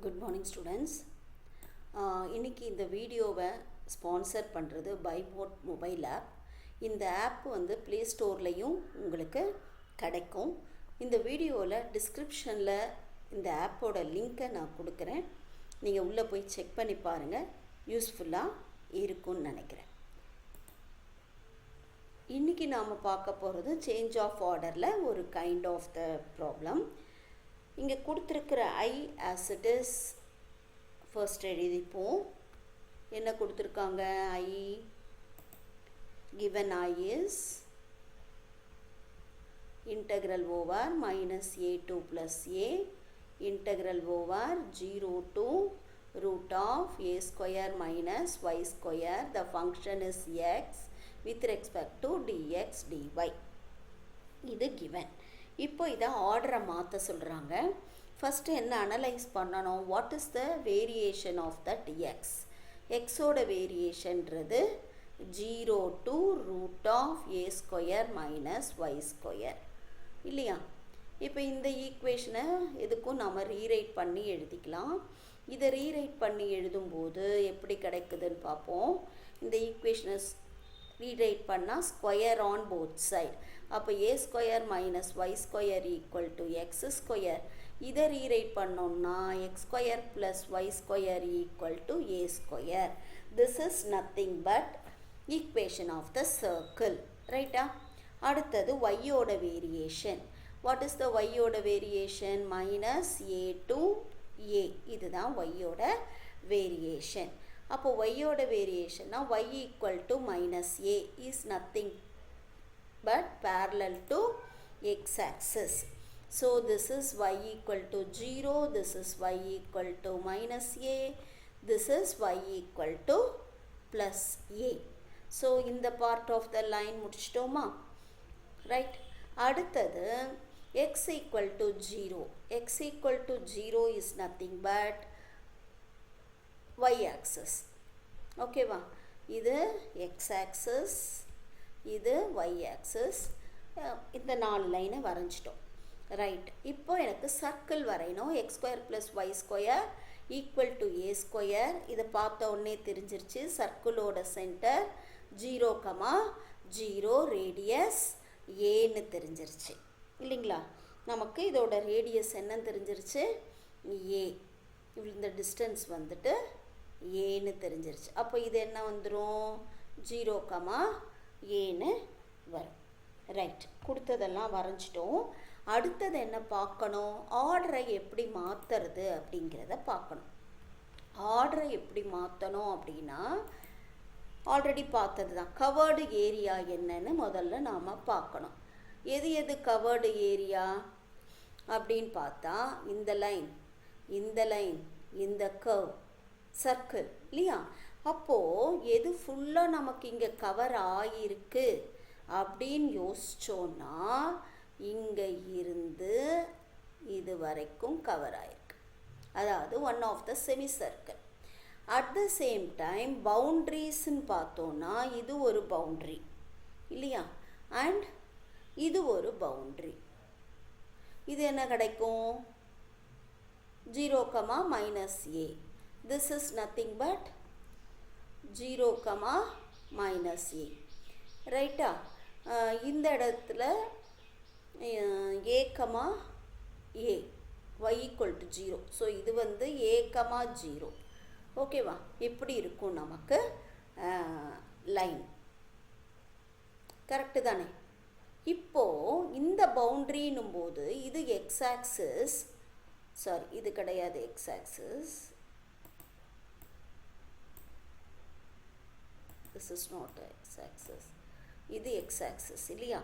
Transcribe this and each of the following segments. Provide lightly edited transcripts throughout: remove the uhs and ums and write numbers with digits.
Good morning students. இன்றைக்கி இந்த வீடியோவை ஸ்பான்சர் பண்ணுறது பைமோட் மொபைல் ஆப். இந்த ஆப் வந்து ப்ளே ஸ்டோர்லேயும் உங்களுக்கு கிடைக்கும். இந்த வீடியோவில் டிஸ்கிரிப்ஷனில் இந்த ஆப்போட லிங்க்கை நான் கொடுக்குறேன். நீங்கள் உள்ளே போய் செக் பண்ணி பாருங்கள், யூஸ்ஃபுல்லாக இருக்கும்னு நினைக்கிறேன். இன்றைக்கி நாம் பார்க்க போகிறது சேஞ்ச் ஆஃப் ஆர்டரில் ஒரு கைண்ட் ஆஃப் த ப்ராப்ளம். இங்கே கொடுத்துருக்கிற ஐ ஆஸ் இட் இஸ் ஃபர்ஸ்ட் எழுதிப்போம். என்ன கொடுத்துருக்காங்க? ஐ given I is integral over minus a2 plus a integral over 0 to root of a square minus y square. The function is x with respect to dx dy. இது given. இப்போ இதை ஆர்டரை மாற்ற சொல்கிறாங்க. First என்ன analyse பண்ணணும்? What is the variation of that X? எக்ஸோட வேரியேஷன்றது 0 to root of a square minus y square இல்லையா? இப்போ இந்த ஈக்குவேஷனை எதுக்கும் நம்ம ரீரைட் பண்ணி எழுதிக்கலாம். இதை ரீரைட் பண்ணி எழுதும்போது எப்படி கிடைக்குதுன்னு பார்ப்போம். இந்த ஈக்குவேஷனை ரீரைட் பண்ணால் ஸ்கொயர் ஆன் போத் சைட். அப்போ A square minus Y square equal to X square. இதை ரீரைட் பண்ணோம்னா x square plus Y square equal to A square. This is nothing but equation of the circle, ரைட்டா? அடுத்தது ஒய்யோட variation. What is the ஒய்யோட variation? Minus A to A. இதுதான் ஒய்யோட variation. அப்போ ஒய்யோட வேரியேஷன்னா y equal to minus a is nothing but parallel to x-axis. So this is y equal to 0, this is y equal to minus a, this is y equal to plus a. So in the part of the line முடிச்சிட்டோமா? Right? அடுத்தது x equal to 0. x equal to 0 is nothing but y-axis. ஓகேவா? இது x-axis, இது y-axis. இந்த 4 லைனை வரைஞ்சிட்டோம். Right. இப்போ எனக்கு circle வரையணும். X square plus Y square equal to A square. இதை பார்த்த உடனே தெரிஞ்சிருச்சு. சர்க்கிளோட சென்டர் 0,0, ரேடியஸ் ஏன்னு தெரிஞ்சிருச்சு இல்லைங்களா? நமக்கு இதோட ரேடியஸ் என்னன்னு தெரிஞ்சிருச்சு? ஏ. இந்த டிஸ்டன்ஸ் வந்துட்டு ஏன்னு தெரிஞ்சிருச்சு. அப்போ இது என்ன வந்துடும்? 0,ஏன்னு வரும். ரைட். கொடுத்ததெல்லாம் வரைஞ்சிட்டோம். அடுத்தது என்ன பார்க்கணும்? ஆர்டரை எப்படி மாற்றுறது அப்படிங்கிறத பார்க்கணும். ஆர்டரை எப்படி மாற்றணும் அப்படின்னா ஆல்ரெடி பார்த்தது தான். கவர்டு ஏரியா என்னன்னு முதல்ல நாம் பார்க்கணும். எது எது கவர்டு ஏரியா அப்படின்னு பார்த்தா இந்த லைன், இந்த லைன், இந்த கர்வ், சர்க்கிள் இல்லையா? அப்போது எது ஃபுல்லாக நமக்கு இங்கே கவர் ஆகியிருக்கு அப்படின்னு யோசித்தோன்னா இங்கே இருந்து இது வரைக்கும் கவர் ஆகிருக்கு. அதாவது one of the semicircle. At the same time பவுண்ட்ரிஸ்ன்னு பார்த்தோன்னா இது ஒரு பவுண்ட்ரி இல்லையா? அண்ட் இது ஒரு பவுண்ட்ரி. இது என்ன கிடைக்கும்? 0, minus a. This is nothing but 0, minus a. ரைட்டா? இந்த இடத்துல a, a, y equal to 0. So இது வந்து a, 0. ஓகேவா? இப்படி இருக்கும் நமக்கு லைன். கரெக்டு தானே? இப்போது இந்த பவுண்ட்ரின்னும் போது இது எக்ஸ் ஆக்சிஸ், சாரி இது கிடையாது X axis. This is not x-axis. இது x-axis இல்லையா?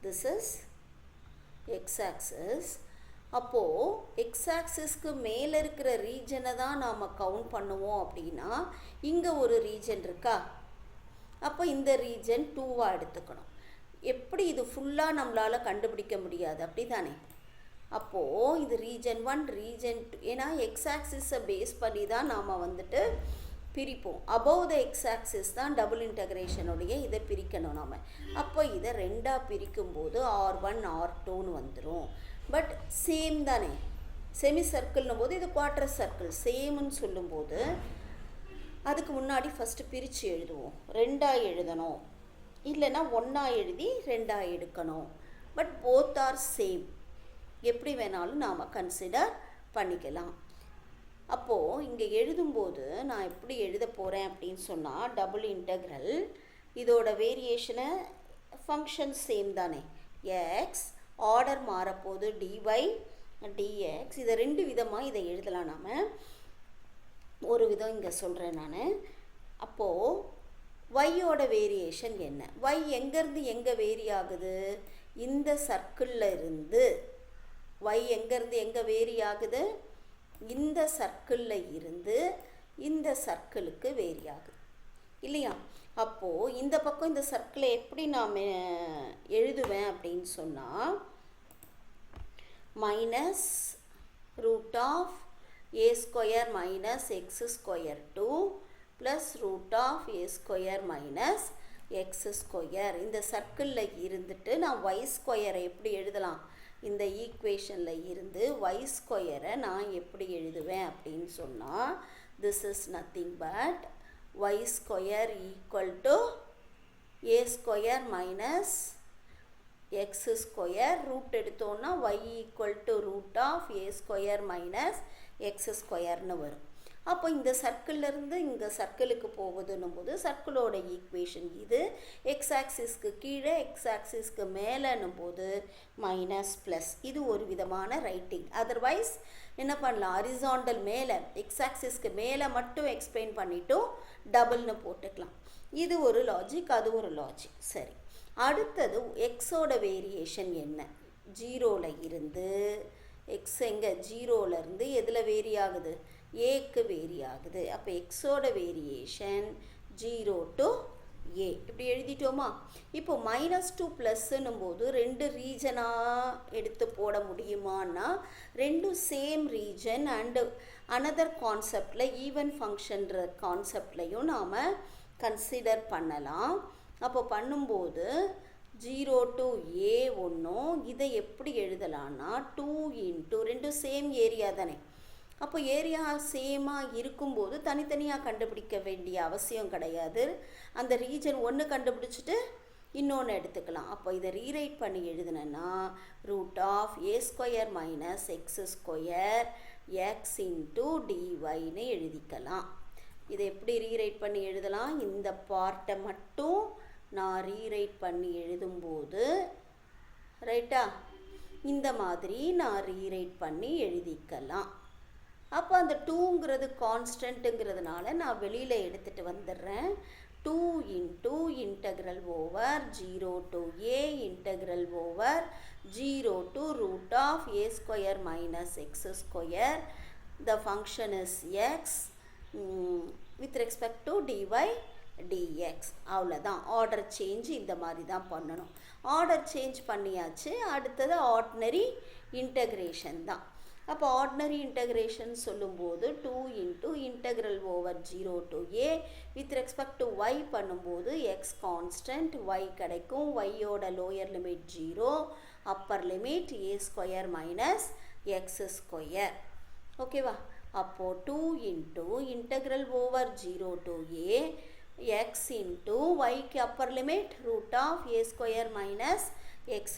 This is x-axis. அப்போது x-axisக்கு மேலே இருக்கிற ரீஜனை தான் நாம் கவுண்ட் பண்ணுவோம். அப்படின்னா இங்கே ஒரு ரீஜன் இருக்கா? அப்போ இந்த ரீஜன் 2வாக எடுத்துக்கணும். எப்படி இது ஃபுல்லாக நம்மளால் கண்டுபிடிக்க முடியாது, அப்படி தானே? அப்போது இது ரீஜன் 1, ரீஜன் 2. ஏன்னா x-axisஸை பேஸ் பண்ணி தான் நாம் வந்துட்டு பிரிப்போம். அபவ் த எக்ஸ் ஆக்சிஸ் தான் டபுள் இன்டகிரேஷனுடைய இதை பிரிக்கணும் நாம். அப்போ இதை ரெண்டாக பிரிக்கும்போது R1 R2ன்னு வந்துடும். பட் சேம் தானே? செமி சர்க்கிள்னும் போது இது குவார்ட்டர் சர்க்கிள் சேம்னு சொல்லும்போது அதுக்கு முன்னாடி ஃபஸ்ட்டு பிரித்து எழுதுவோம். 2ஆக எழுதணும், இல்லைன்னா 1ஆக எழுதி 2ஆக எடுக்கணும். பட் போத் ஆர் சேம், எப்படி வேணாலும் நாம் கன்சிடர் பண்ணிக்கலாம். அப்போது இங்கே எழுதும்போது நான் எப்படி எழுத போகிறேன் அப்படின்னு சொன்னால், டபுள் இன்டெக்ரல், இதோட வேரியேஷனை ஃபங்க்ஷன் சேம் தானே, எக்ஸ் ஆர்டர் மாறப்போது dy dx. இதை 2 விதமாக இதை எழுதலாம். நாம் ஒரு விதம் இங்கே சொல்கிறேன் நான். அப்போது ஒய்யோட வேரியேஷன் என்ன, ஒய் எங்கேருந்து எங்கே வேரி ஆகுது, இந்த சர்க்கிளில் இருந்து ஒய் எங்கேருந்து எங்கே வேரி ஆகுது, இந்த சர்க்கிளில் இருந்து இந்த சர்க்கிளுக்கு வேரி ஆகுது இல்லையா. அப்போது இந்த பக்கம் இந்த சர்க்கிளை எப்படி நாம் எழுதுவேன் அப்படின்னு சொன்னால், -√a² - x² + √a² - x². இந்த சர்க்கிளில் இருந்துட்டு நான் y² எப்படி எழுதலாம், இந்த ஈக்குவேஷனில் இருந்து y² நான் எப்படி எழுதுவேன் அப்படின்னு சொன்னால், this is nothing but y² = a² - root எடுத்தோன்னா y √a² - x² வரும். அப்போ இந்த சர்க்கிள்லேருந்து இங்கே சர்க்கிளுக்கு போகுதுன்னும் போது சர்க்கிளோட ஈக்குவேஷன் இது. எக்ஸ் ஆக்சிஸ்க்கு கீழே எக்ஸ் ஆக்சிஸ்க்கு மேலேன்னும் போது மைனஸ் ப்ளஸ். இது ஒரு விதமான ரைட்டிங். அதர்வைஸ் என்ன பண்ணலாம், ஹரிசாண்டல் மேலே எக்ஸ் ஆக்சிஸ்க்கு மேலே மட்டும் எக்ஸ்பிளைன் பண்ணிவிட்டும் டபுள்னு போட்டுக்கலாம். இது ஒரு லாஜிக், அது ஒரு லாஜிக். சரி, அடுத்தது எக்ஸோட வேரியேஷன் என்ன, 0ல் இருந்து எக்ஸ் எங்கே 0லேருந்து எதில் வேரி ஆகுது, ஏக்கு வேரி ஆகுது. அப்போ எக்ஸோட வேரியேஷன் 0 to a இப்படி எழுதிட்டோமா. இப்போ -2 ப்ளஸ்ன்னும் போது 2 ரீஜனாக எடுத்து போட முடியுமான்னா, 2 சேம் ரீஜன் அண்டு அனதர் கான்செப்டில் ஈவன் ஃபங்க்ஷன்ற கான்செப்ட்லையும் நாம் கன்சிடர் பண்ணலாம். அப்போ பண்ணும்போது 0 to a ஒன்றும் இதை எப்படி எழுதலான்னா 2 × 2 சேம் ஏரியா தானே. அப்போ ஏரியா சேமாக இருக்கும்போது தனித்தனியாக கண்டுபிடிக்க வேண்டிய அவசியம் கிடையாது. அந்த ரீஜன் ஒன்று கண்டுபிடிச்சிட்டு இன்னொன்று எடுத்துக்கலாம். அப்போ இதை ரீரைட் பண்ணி எழுதுனேன்னா √a² - x² x × dyன்னு எழுதிக்கலாம். இதை எப்படி ரீரைட் பண்ணி எழுதலாம், இந்த பார்ட்டை மட்டும் நான் ரீரைட் பண்ணி எழுதும்போது ரைட்டா இந்த மாதிரி நான் ரீரைட் பண்ணி எழுதிக்கலாம். அப்போ அந்த 2ங்கிறது கான்ஸ்டன்ட்டுங்கிறதுனால நான் வெளியில் எடுத்துகிட்டு வந்துடுறேன். 2 × integral over 0 to a integral over 0 to √a² - x². The function is x with respect to dy dx. அவ்வளோதான். ஆர்டர் சேஞ்ச் இந்த மாதிரி தான் பண்ணணும். ஆர்டர் சேஞ்ச் பண்ணியாச்சு. அடுத்தது ஆர்டினரி இன்டெக்ரேஷன் தான். அப்போ ஆர்டினரி இன்டெக்ரேஷன் சொல்லும்போது 2 × integral over 0 to a with respect to y பண்ணும்போது x கான்ஸ்டன்ட் y கிடைக்கும். yயோட lower limit 0, upper limit a² - x². ஓகேவா. அப்போது 2 × integral over 0 to a x × yக்கு upper limit √a² - x².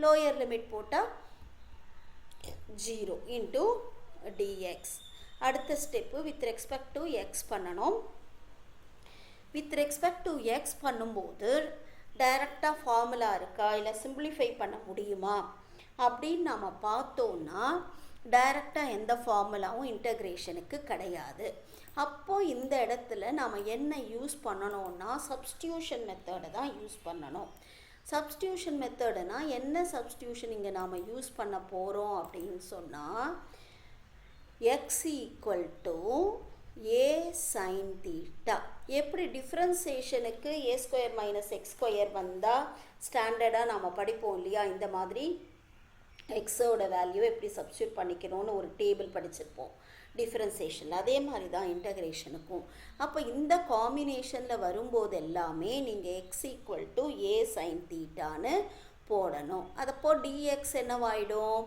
Lower limit போட்டால் 0 × dx. அடுத்த step with respect to x பண்ணணும். With respect to x பண்ணும்போது டைரெக்டாக ஃபார்முலா இருக்கா இல்லை சிம்பிளிஃபை பண்ண முடியுமா அப்படின்னு நம்ம பார்த்தோன்னா டைரெக்டாக எந்த ஃபார்முலாவும் இன்டெக்ரேஷனுக்கு கிடையாது. அப்போது இந்த இடத்துல நாம் என்ன யூஸ் பண்ணணும்னா சப்ஸ்டியூஷன் மெத்தடை தான் யூஸ் பண்ணணும். சப்ஸ்டியூஷன் மெத்தடுனா என்ன சப்ஸ்டியூஷன் இங்கே நாம் யூஸ் பண்ண போகிறோம் அப்படின்னு சொன்னால், x = a sin θ. எப்படி டிஃப்ரென்சேஷனுக்கு a² - x² வந்தால் ஸ்டாண்டர்டாக நாம் படிப்போம் இல்லையா, இந்த மாதிரி எக்ஸோட வேல்யூ எப்படி சப்ஸ்டியூட் பண்ணிக்கணும்னு ஒரு டேபிள் படிச்சிருப்போம் டிஃப்ரென்சேஷனில். அதே மாதிரி தான் இன்டகிரேஷனுக்கும். அப்போ இந்த காம்பினேஷனில் வரும்போது எல்லாமே நீங்கள் x = a sin θன்னு போடணும். அதப்போ dx என்னவாயிடும்,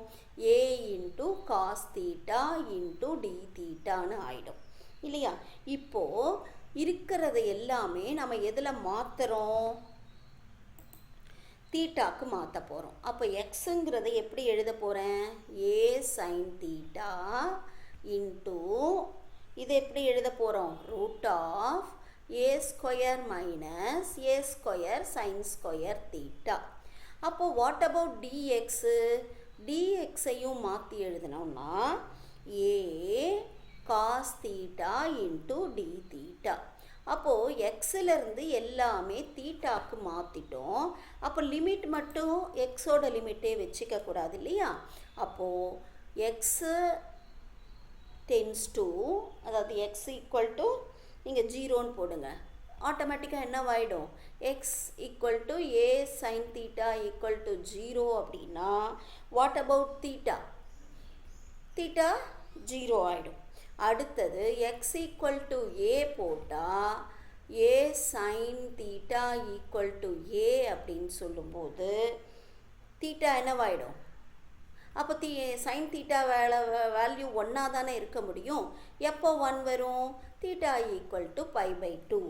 A into cos theta into D தீட்டான்னு ஆகிடும் இல்லையா. இப்போது இருக்கிறத எல்லாமே நம்ம எதில் மாற்றுறோம், தீட்டாக்கு மாற்ற போகிறோம். அப்போ எக்ஸுங்கிறத எப்படி எழுத போகிறேன், ஏ சைன் தீட்டா இன்ட்டு இது எப்படி எழுத போகிறோம், root of A square minus A square sine square theta. அப்போது வாட் அபவுட் டிஎக்ஸு, டிஎக்ஸையும் மாற்றி எழுதினோம்னா A cos theta into D theta. அப்போது எக்ஸிலேருந்து எல்லாமே தீட்டாக்கு மாற்றிட்டோம். அப்போ லிமிட் மட்டும் எக்ஸோட லிமிட்டே வச்சுக்கக்கூடாது இல்லையா. அப்போது எக்ஸு டென்ஸ் டு, அதாவது எக்ஸ் ஈக்குவல் டு நீங்கள் ஜீரோன்னு போடுங்க, ஆட்டோமேட்டிக்காக என்னவாயிடும், x equal to A sine theta equal to 0 அப்படின்னா வாட் அபவுட் தீட்டா, தீட்டா 0 ஆகிடும். அடுத்தது எக்ஸ் ஈக்குவல் டு ஏ போட்டால் ஏ சைன் தீட்டா ஈக்குவல் டு ஏ அப்படின்னு சொல்லும்போது தீட்டா என்னவாயிடும், அப்போ சைன் தீட்டா வேல்யூ 1 தானே இருக்க முடியும். எப்போ 1 வரும், தீட்டா ஈக்குவல் டு π/2.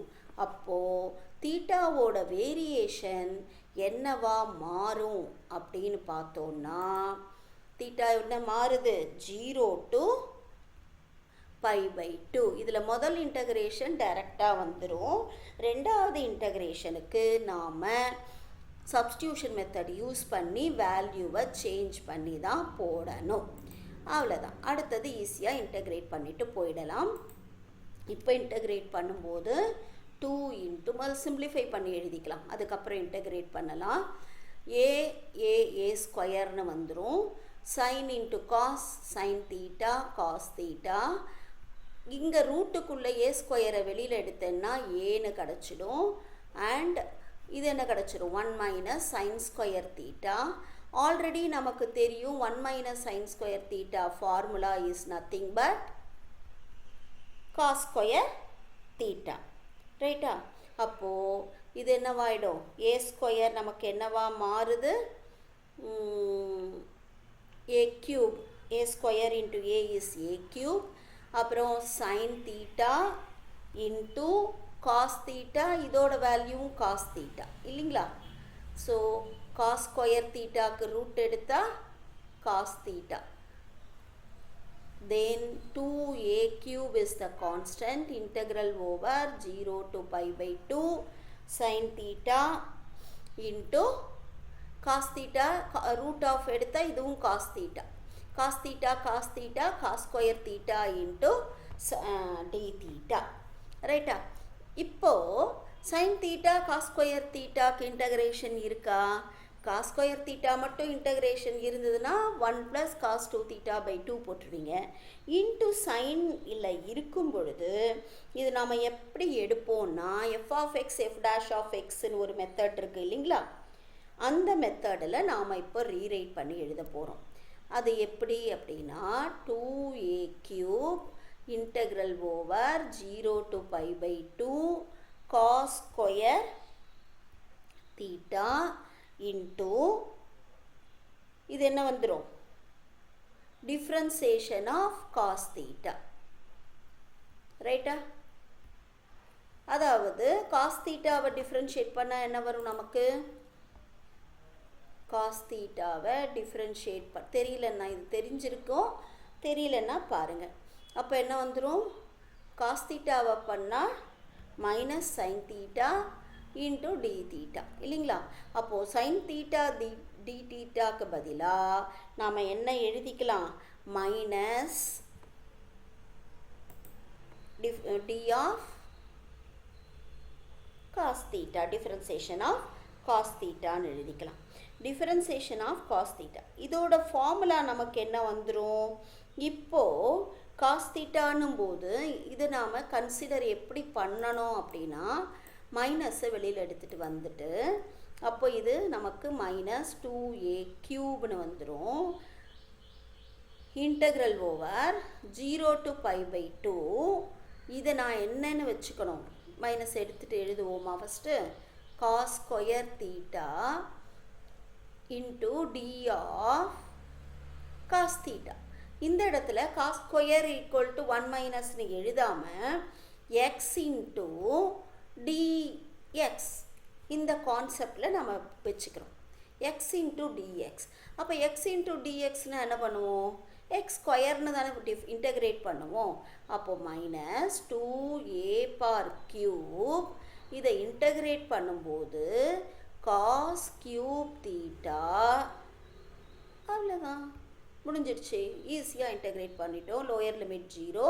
அப்போது தீட்டாவோட வேரியேஷன் என்னவா மாறும் அப்படின்னு பார்த்தோன்னா தீட்டா என்ன மாறுது, 0 to π/2. இதில் முதல் இன்டகிரேஷன் டைரெக்டாக வந்துடும். ரெண்டாவது இன்டகிரேஷனுக்கு நாம் சப்ஸ்டியூஷன் மெத்தட் யூஸ் பண்ணி வேல்யூவை சேஞ்ச் பண்ணி தான் போடணும். அவ்வளோதான். அடுத்தது ஈஸியாக இன்டகிரேட் பண்ணிவிட்டு போயிடலாம். இப்போ இன்டகிரேட் பண்ணும்போது 2 இன்ட்டு முதல் சிம்பிளிஃபை பண்ணி எழுதிக்கலாம், அதுக்கப்புறம் இன்டகிரேட் பண்ணலாம். ஏ ஸ்கொயர்னு வந்துடும். Sine into cos sine theta cos theta. இங்கே ரூட்டுக்குள்ளே ஏ ஸ்கொயரை வெளியில் எடுத்தேன்னா ஏன்னு கிடச்சிடும். அண்ட் இது என்ன கிடச்சிடும், 1 minus sine square theta. Already நமக்கு தெரியும் 1 minus sine square theta formula is nothing but cos square theta, ரைட்டா. அப்போது இது என்னவாயிடும், ஏ ஸ்கொயர் நமக்கு என்னவா மாறுது, A cube, A square into A is A cube. அப்புறம் sine theta into cos theta, இதோட வேல்யூவும் காஸ் தீட்டா இல்லைங்களா. ஸோ காஸ் ஸ்கொயர் தீட்டாக்கு ரூட் எடுத்தால் cos theta. Then 2a cube is the constant, integral over 0 to π/2 sin theta into cos theta, root of எடுத்தா இதுவும் cos theta, cos theta cos theta cos square theta into d theta, ரைட்டா. இப்போது sin theta cos square theta integration இருக்கா, cos square theta மட்டும் integration இருந்ததுன்னா 1 + cos 2 theta/2 போட்டுருவீங்க. Into sine இல்லை இருக்கும் பொழுது இது நாம் எப்படி எடுப்போம்னா f of x f dash of xன்னு ஒரு மெத்தட் இருக்குது இல்லைங்களா. அந்த மெத்தடில் நாம் இப்போ ரீரைட் பண்ணி எழுத போகிறோம். அது எப்படி அப்படின்னா 2a³ integral over 0 to π/2 cos square theta into இது என்ன வந்துடும், differentiation of cos theta, ரைட்டா. அதாவது cos thetaவை டிஃப்ரென்ஷியேட் பண்ணால் என்ன வரும் நமக்கு, cos thetaவை டிஃப்ரென்ஷியேட் தெரியலன்னா இது தெரிஞ்சிருக்கும், தெரியலன்னா பாருங்கள். அப்போ என்ன வந்துடும், cos thetaவை பண்ணால் minus sine theta into D theta இல்லைங்களா. அப்போது சைன் தீட்டா டி தீட்டாக்கு பதிலாக நாம் என்ன எழுதிக்கலாம், minus D of cos theta, differentiation of cos தீட்டான்னு எழுதிக்கலாம். டிஃப்ரென்சியேஷன் ஆஃப் காஸ் தீட்டா இதோட ஃபார்முலா நமக்கு என்ன வந்துடும், இப்போது காஸ் தீட்டானும் போது இது நாம் கன்சிடர் எப்படி பண்ணணும் அப்படின்னா மைனஸை வெளியில் எடுத்துகிட்டு வந்துட்டு அப்போ இது நமக்கு -2a³ வந்துடும். இன்டகிரல் ஓவர் 0 to π/2 இதை நான் என்னன்னு வச்சுக்கணும், மைனஸ் எடுத்துகிட்டு எழுதுவோமா first, cos square theta into D of cos theta. இந்த இடத்துல காஸ் ஸ்கொயர் ஈக்குவல் டு 1 மைனஸ்னு எழுதாமல் எக்ஸ் இன்ட்டு டிஎக்ஸ் இந்த கான்செப்டில் நம்ம வச்சுக்கிறோம். X into d x. அப்போ எக்ஸ் இன்ட்டு டிஎக்ஸ்னால் என்ன பண்ணுவோம்? எக்ஸ் ஸ்கொயர்னு தானே இன்டகிரேட் பண்ணுவோம். அப்போது மைனஸ் 2a பார் கியூப் இதை இன்டகிரேட் பண்ணும்போது காஸ் கியூப் தீட்டா. அவ்வளோதான், முடிஞ்சிடுச்சு. ஈஸியாக இன்டகிரேட் பண்ணிட்டோம். Lower limit 0,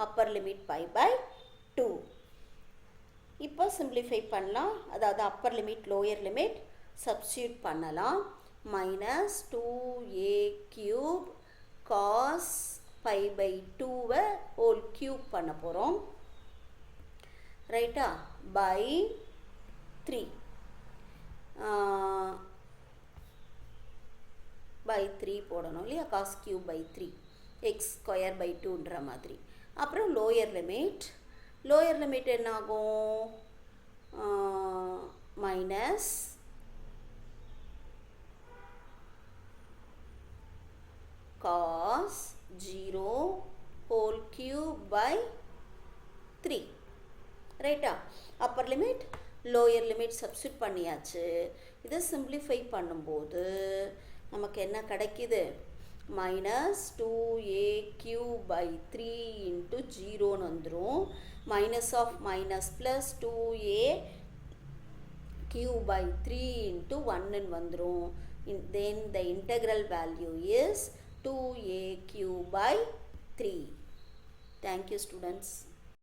upper limit π/2. இப்போ சிம்பிளிஃபை பண்ணலாம். அதாவது Appar limit lower limit substitute பண்ணலாம். Minus 2a cube cos π/2 whole cube பண்ண போகிறோம். ரைட்டா? பை 3 பை 3 போடணும் இல்லையா? Cos cube by 3 x square by 2ன்ற மாதிரி. அப்புறம் லோயர் லிமிட் என்ன ஆகும்? Minus cos 0 whole cube by 3. ரைட்டா? Upper limit lower limit substitute பண்ணியாச்சு. இதை சிம்பிளிஃபை பண்ணும்போது நமக்கு என்ன கிடைக்குது? Minus 2a cube by 3 into 0ன்னு வந்துடும். Minus of minus plus 2a cube by 3 into 1ன்னு வந்துடும். Then the integral value is 2a cube by 3. Thank you, students.